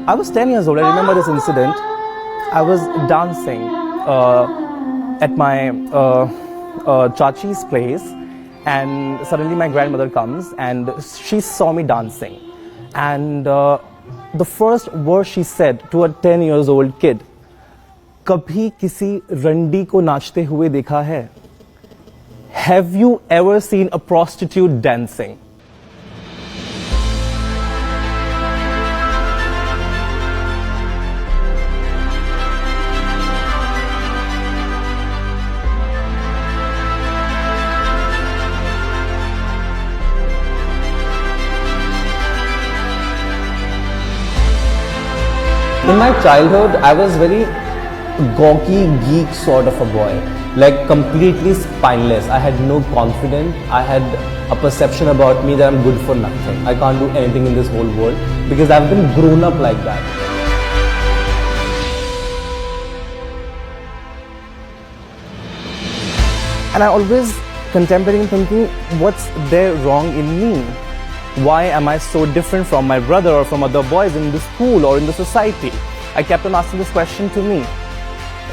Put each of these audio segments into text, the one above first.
I was 10 years old. I remember this incident. I was dancing at my chachi's place, and suddenly my grandmother comes and she saw me dancing. And the first word she said to a 10 years old kid, "कभी किसी रंडी को नाचते हुए देखा है? Have you ever seen a prostitute dancing?" In my childhood, I was very gawky, geek sort of a boy, like completely spineless. I had no confidence. I had a perception about me that I'm good for nothing. I can't do anything in this whole world because I've been grown up like that. And I always contemplating thinking, what's there wrong in me? Why am I so different from my brother or from other boys in the school or in the society? I kept on asking this question to me.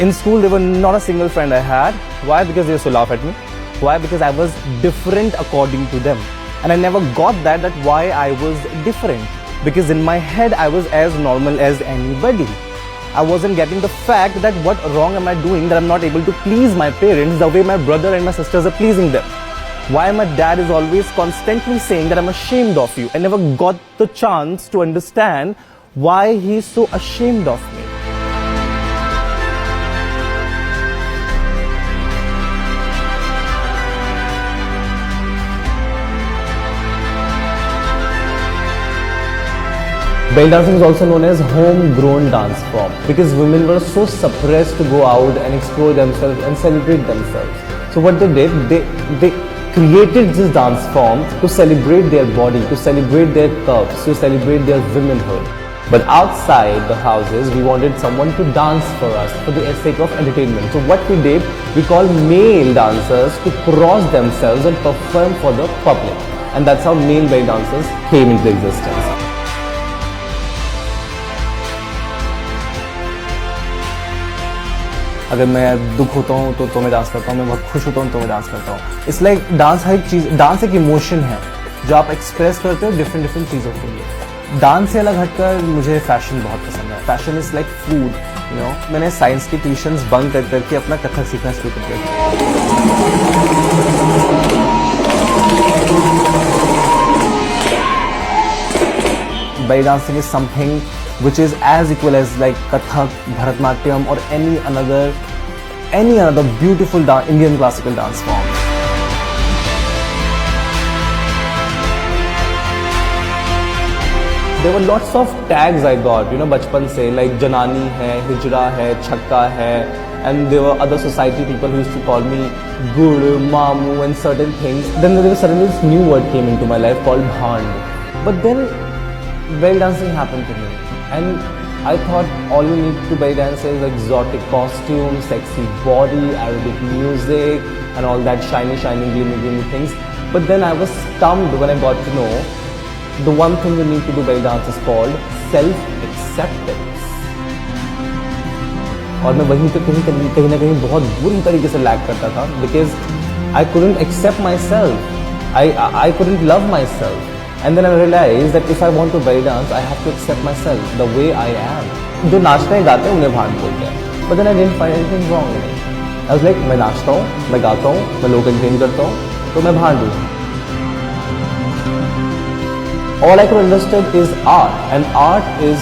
In school, there were not a single friend I had. Why? Because they used to laugh at me. Why? Because I was different according to them. And I never got that why I was different. Because in my head, I was as normal as anybody. I wasn't getting the fact that what wrong am I doing that I'm not able to please my parents the way my brother and my sisters are pleasing them. Why my dad is always constantly saying that I'm ashamed of you. I never got the chance to understand why he's so ashamed of me. Belly dancing is also known as homegrown dance form because women were so suppressed to go out and explore themselves and celebrate themselves. So what they did, they created this dance form to celebrate their body, to celebrate their curves, to celebrate their womanhood. But outside the houses, we wanted someone to dance for us for the sake of entertainment. So what we did, we called male dancers to cross themselves and perform for the public. And that's how male belly dancers came into existence. अगर मैं दुख होता हूँ तो मैं dance करता हूँ, मैं बहुत खुश होता हूँ तो मैं डांस करता हूँ. इट्स लाइक डांस हर एक चीज़, डांस एक इमोशन है जो आप एक्सप्रेस करते हो डिफरेंट चीज़ों के लिए. डांस से अलग हटकर मुझे फैशन बहुत पसंद है. Fashion is like food, you know. मैंने साइंस की ट्यूशन्स बंक करके अपना कथक सीखना शुरू कर दिया. Belly dancing is something which is as equal as like Kathak, Bharatanatyam or any another beautiful Indian classical dance form. There were lots of tags I got, you know, bachpan se, like Janani hai, Hijra hai, Chakka hai, and there were other society people who used to call me Guru, Mamu and certain things. Then there was suddenly this new word came into my life called Bhand. But then belly dancing happened to me. And I thought all you need to belly dance is exotic costumes, sexy body, Arabic music and all that shiny, glimmy things. But then I was stumped when I got to know the one thing you need to do belly dance is called self-acceptance. और मैं वहीं पे कहीं ना कहीं बहुत बुरी तरीके से लैग करता था because I couldn't accept myself. I couldn't love myself. And then I realized that if I want to belly dance, I have to accept myself the way I am. जो नाचते हैं गाते हैं उन्हें भांड बोलते हैं. But then I didn't find anything wrong in it. I was like, मैं नाचता हूँ, मैं गाता हूँ, मैं लोग एंटरटेन करता हूँ, तो मैं भांड हूँ. All I could understand is art, and art is